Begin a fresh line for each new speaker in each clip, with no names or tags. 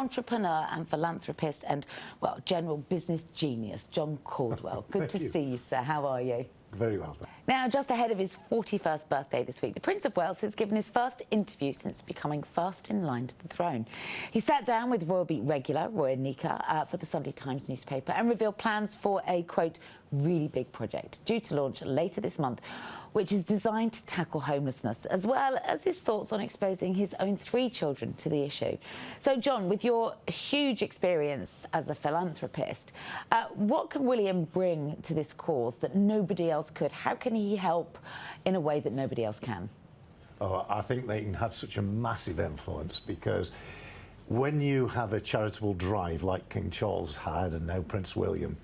entrepreneur and philanthropist and, well, general business genius, John Caudwell. Good to see you, sir. How are you?
Very well.
Now, just ahead of his 41st birthday this week, the Prince of Wales has given his first interview since becoming first in line to the throne. He sat down with Royalbeat regular Roy Nika for the Sunday Times newspaper and revealed plans for a, quote, really big project due to launch later this month, which is designed to tackle homelessness, as well as his thoughts on exposing his own 3 children to the issue. So, John, with your huge experience as a philanthropist, what can William bring to this cause that nobody else could? How can he help in a way that nobody else can?
Oh, I think they can have such a massive influence, because when you have a charitable drive like King Charles had and now Prince William,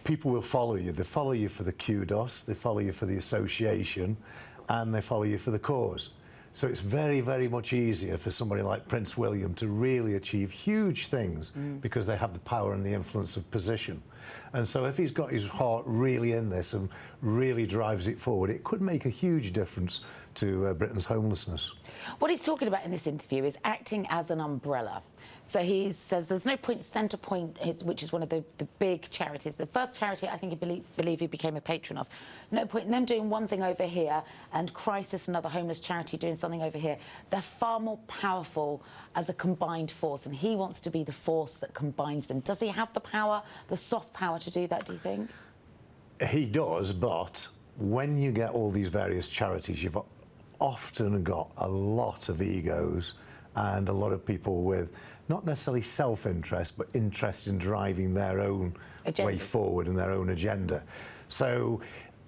people will follow you. They follow you for the kudos, they follow you for the association, and they follow you for the cause. So it's very, very much easier for somebody like Prince William to really achieve huge things because they have the power and the influence of position. And so if he's got his heart really in this and really drives it forward, it could make a huge difference to Britain's homelessness.
What he's talking about in this interview is acting as an umbrella. So he says there's no point, Centrepoint, which is one of the big charities, the first charity I think he believe he became a patron of. No point in them doing one thing over here and Crisis, another homeless charity, doing something over here. They're far more powerful as a combined force, and he wants to be the force that combines them. Does he have the power, the soft power to do that, do you think? He
does, but when you get all these various charities, you've often got a lot of egos and a lot of people with not necessarily self-interest, but interest in driving their own way forward and their own agenda. So,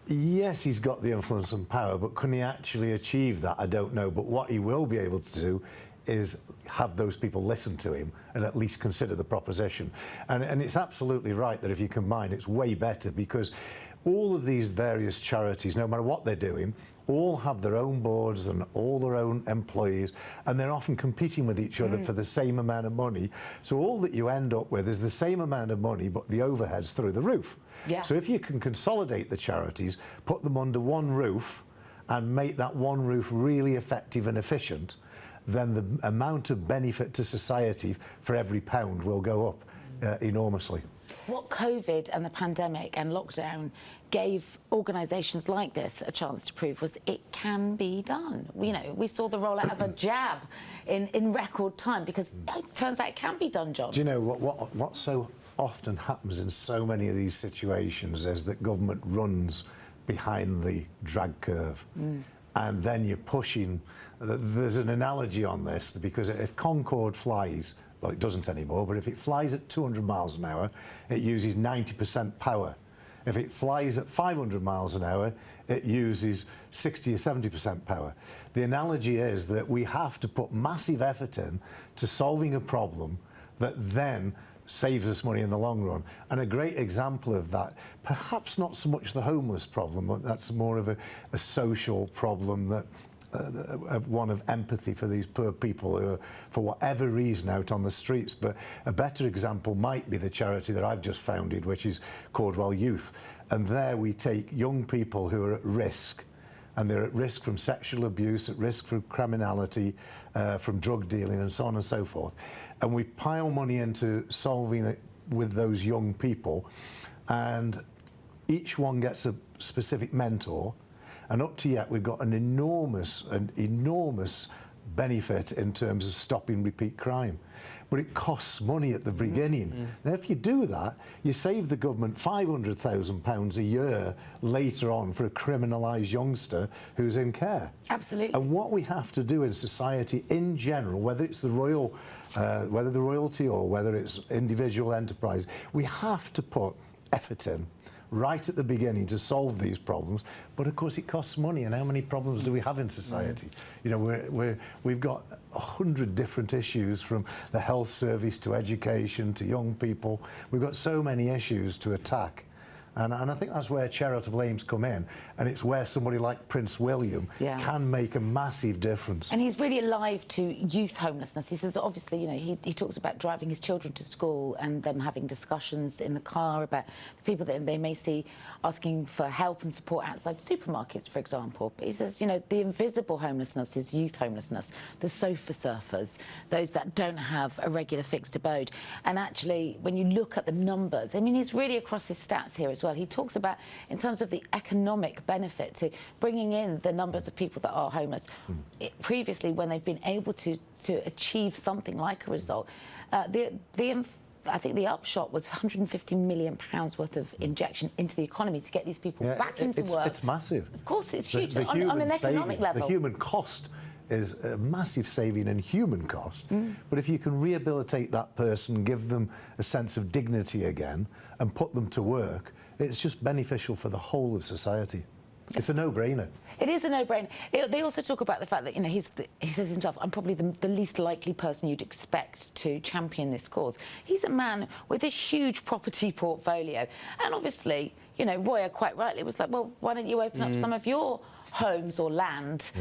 yes, he's got the influence and power, but can he actually achieve that? I don't know. But what he will be able to do is have those people listen to him and at least consider the proposition. And it's absolutely right that if you combine, it's way better, because all of these various charities, no matter what they're doing, all have their own boards and all their own employees, and they're often competing with each other for the same amount of money. So all that you end up with is the same amount of money, but the overhead's through the roof. Yeah. So if you can consolidate the charities, put them under one roof, and make that one roof really effective and efficient, then the amount of benefit to society for every pound will go up enormously. What
COVID and the pandemic and lockdown gave organisations like this a chance to prove was it can be done. You know, we saw the rollout of a jab in record time, because it turns out it can be done, John.
Do you know what so often happens in so many of these situations is that government runs behind the drag curve, and then you're pushing. There's an analogy on this, because if Concorde flies, well, it doesn't anymore, but if it flies at 200 miles an hour, it uses 90% power. If it flies at 500 miles an hour, it uses 60 or 70% power. The analogy is that we have to put massive effort in to solving a problem that then saves us money in the long run. And a great example of that, perhaps not so much the homeless problem, but that's more of a social problem, that one of empathy for these poor people who are, for whatever reason, out on the streets. But a better example might be the charity that I've just founded, which is Caudwell Youth. And there we take young people who are at risk, and they're at risk from sexual abuse, at risk from criminality, from drug dealing, and so on and so forth. And we pile money into solving it with those young people, and each one gets a specific mentor. And up to yet, we've got an enormous benefit in terms of stopping repeat crime. But it costs money at the beginning. Now, if you do that, you save the government £500,000 a year later on for a criminalised youngster who's in care.
Absolutely.
And what we have to do in society in general, whether it's the royalty or whether it's individual enterprise, we have to put effort in right at the beginning to solve these problems. But of course it costs money, and how many problems do we have in society? You know, we've got 100 different issues, from the health service to education to young people. We've got so many issues to attack, And I think that's where charitable aims come in, and it's where somebody like Prince William can make a massive difference.
And he's really alive to youth homelessness. He says, obviously, you know, he talks about driving his children to school and them having discussions in the car about the people that they may see asking for help and support outside supermarkets, for example. But he says, you know, the invisible homelessness is youth homelessness, the sofa surfers, those that don't have a regular fixed abode. And actually, when you look at the numbers, I mean, he's really across his stats here as well. He talks about, in terms of the economic benefit to bringing in the numbers of people that are homeless. Previously, when they've been able to achieve something like a result, I think the upshot was £150 million worth of injection into the economy to get these people back into work.
It's massive.
Of course, it's huge on an economic level.
The human cost is a massive saving in human cost. But if you can rehabilitate that person, give them a sense of dignity again, and put them to work, it's just beneficial for the whole of society. It's a no-brainer.
It is a no-brainer. They also talk about the fact that, you know, he says himself, I'm probably the least likely person you'd expect to champion this cause. He's a man with a huge property portfolio. And obviously, you know, Roya quite rightly was like, well, why don't you open up some of your homes or land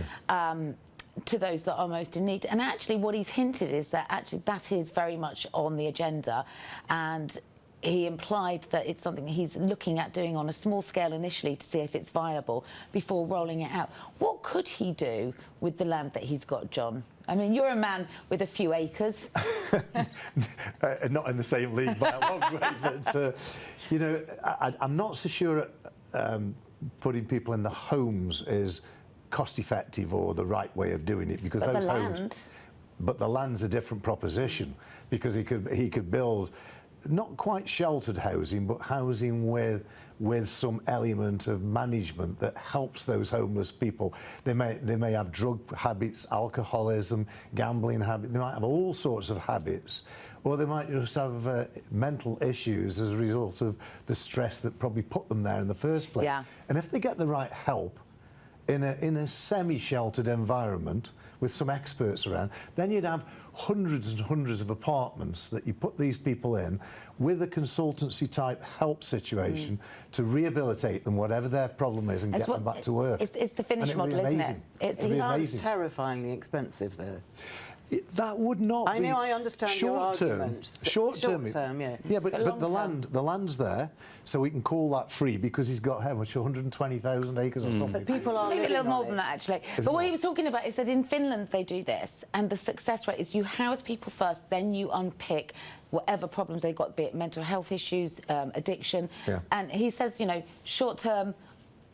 to those that are most in need? And actually what he's hinted is that actually that is very much on the agenda, and he implied that it's something he's looking at doing on a small scale initially to see if it's viable before rolling it out. What could he do with the land that he's got, John? I mean, you're a man with a few acres.
Not in the same league by a long way, but, you know, I'm not so sure putting people in the homes is cost-effective or the right way of doing it, because
but
those
the
homes...
land.
But the land's a different proposition, because he could build not quite sheltered housing, but housing with some element of management that helps those homeless people. They may have drug habits, alcoholism, gambling habits. They might have all sorts of habits, or they might just have mental issues as a result of the stress that probably put them there in the first place.
Yeah.
And if they get the right help in a semi-sheltered environment with some experts around, then you'd have hundreds and hundreds of apartments that you put these people in with a consultancy type help situation to rehabilitate them, whatever their problem is, and get them back to work.
It's the Finnish model, isn't it?
It sounds terrifyingly expensive, though.
That would not
I
be...
know, I understand your argument.
Short term,
yeah.
Yeah, but the land's there, so we can call that free because he's got, how much, 120,000 acres or something?
But people are
maybe a little more
on
than
it.
that, actually. But what he was talking about is that in Finland they do this, and the success rate is you house people first, then you unpick whatever problems they've got, be it mental health issues, addiction.
Yeah.
And he says, you know, short-term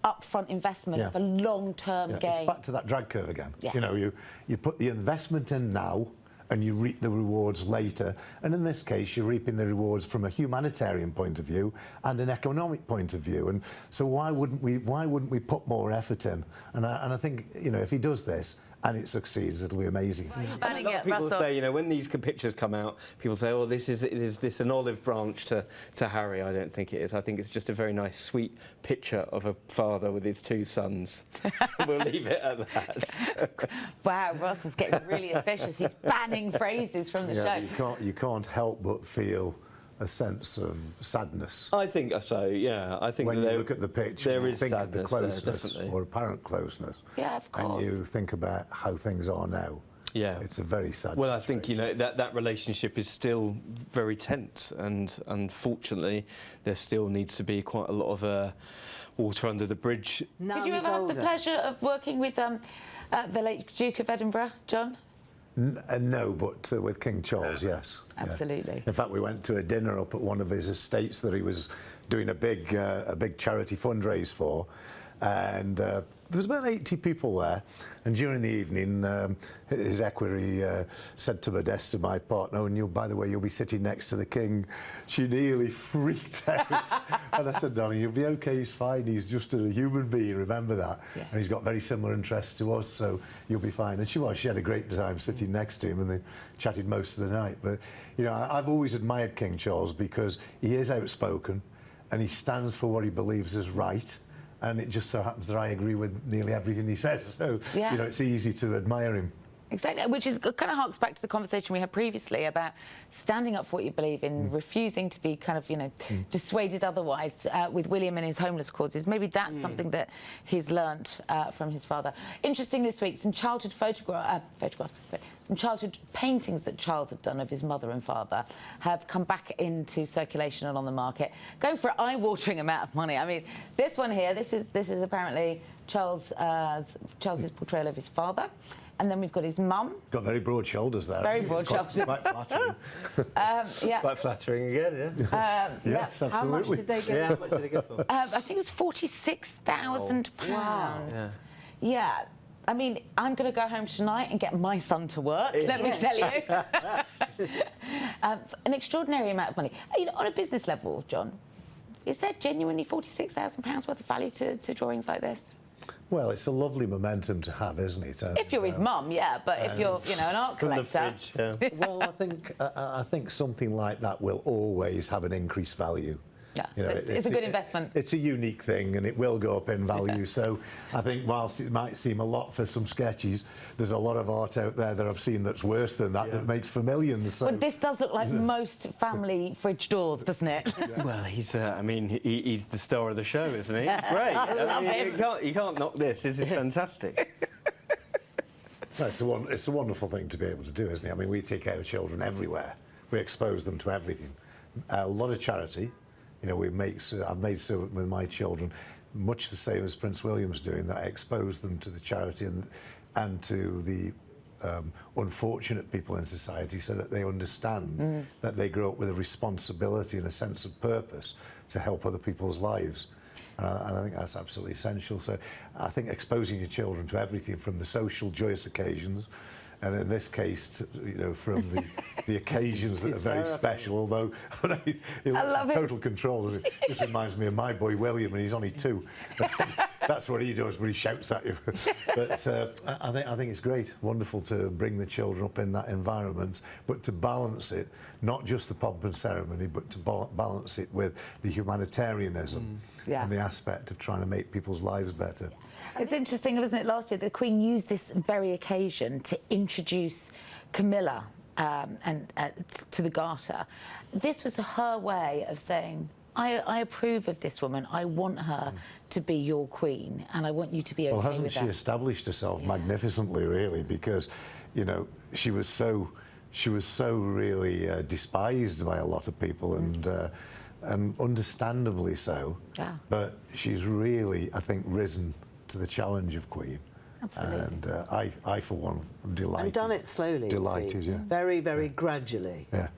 upfront investment for long-term gain.
It's back to that drag curve again.
Yeah.
You know, you put the investment in now and you reap the rewards later. And in this case, you're reaping the rewards from a humanitarian point of view and an economic point of view. And so why wouldn't we put more effort in? And I think, you know, if he does this and it succeeds, it'll be amazing.
A lot of people say, you know, when these pictures come out, people say, oh, is this an olive branch to Harry? I don't think it is. I think it's just a very nice, sweet picture of a father with his two sons. We'll leave it at that.
Wow, Ross is getting really officious. He's banning phrases from the show.
You can't help but feel a sense of sadness.
I think so, yeah. I think
when you look at the picture,
there
you
is
think of the
sadness,
closeness or apparent closeness.
Yeah, of course.
And you think about how things are now.
Yeah.
It's a very sad
Well,
situation.
I think, you know, that relationship is still very tense, and unfortunately there still needs to be quite a lot of water under the bridge.
Did you ever have the pleasure of working with the late Duke of Edinburgh, John?
No, but with King Charles, yes.
Absolutely.
Yeah. In fact, we went to a dinner up at one of his estates that he was doing a big charity fundraise for, and there was about 80 people there. And during the evening, his equerry said to Modesta, my partner, and by the way, you'll be sitting next to the king. She nearly freaked out. And I said, darling, you'll be okay, he's fine. He's just a human being, remember that. Yeah. And he's got very similar interests to us, so you'll be fine. And she had a great time sitting next to him, and they chatted most of the night. But, you know, I've always admired King Charles because he is outspoken and he stands for what he believes is right. And it just so happens that I agree with nearly everything he says. So, you know, it's easy to admire him.
Exactly, which is kind of harks back to the conversation we had previously about standing up for what you believe in, refusing to be kind of, dissuaded otherwise with William and his homeless causes. Maybe that's something that he's learned from his father. Interesting this week, some childhood some childhood paintings that Charles had done of his mother and father have come back into circulation and on the market, going for an eye-watering amount of money. I mean, this one here, this is apparently Charles's portrayal of his father. And then we've got his mum.
Got very broad shoulders there.
Very broad shoulders.
Quite flattering.
It's quite flattering again, yeah.
Yes, absolutely.
How much did they get?
Yeah, how much did it go for?
I think it was £46,000. Wow. Yeah. I mean, I'm going to go home tonight and get my son to work, let me tell you. An extraordinary amount of money. On a business level, John, is there genuinely £46,000 worth of value to drawings like this?
Well, it's a lovely momentum to have, isn't it?
If you're his mum, yeah, but if you're, an art collector...
Well, I think something like that will always have an increased value.
Yeah, it's a good investment.
It's a unique thing and it will go up in value. So I think whilst it might seem a lot for some sketches, there's a lot of art out there that I've seen that's worse than that, that makes for millions. So.
But this does look like most family fridge doors, doesn't it?
Well, he's he's the star of the show, isn't he? Great.
I love him.
You can't knock this. This is fantastic.
No, it's a wonderful thing to be able to do, isn't it? I mean, we take our children everywhere. We expose them to everything. A lot of charity. I've made Seward with my children much the same as Prince William's doing, that I expose them to the charity and to the unfortunate people in society so that they understand that they grow up with a responsibility and a sense of purpose to help other people's lives. And I think that's absolutely essential. So I think exposing your children to everything from the social joyous occasions, and in this case, from the occasions that are very special, although he looks in total control. This reminds me of my boy William, and he's only 2. That's what he does when he shouts at you. But I think it's great, wonderful to bring the children up in that environment, but to balance it, not just the pomp and ceremony, but to balance it with the humanitarianism and the aspect of trying to make people's lives better.
It's interesting, wasn't it, last year, the Queen used this very occasion to introduce Camilla to the Garter. This was her way of saying, I approve of this woman. I want her to be your queen, and I want you to be okay with that.
Well, hasn't she established herself magnificently, really? Because, she was so really despised by a lot of people, and understandably so. Yeah. But she's really, I think, risen to the challenge of Queen.
Absolutely.
And I for one, am delighted.
And done it slowly.
Delighted, yeah.
Very, very gradually.
Yeah.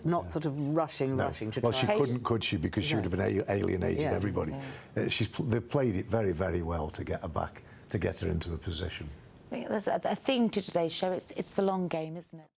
Not sort of rushing to try.
Well, she couldn't, could she? Because she would have been alienated everybody. Yeah. They've played it very, very well to get her back, to get her into a position.
I think there's a theme to today's show. It's the long game, isn't it?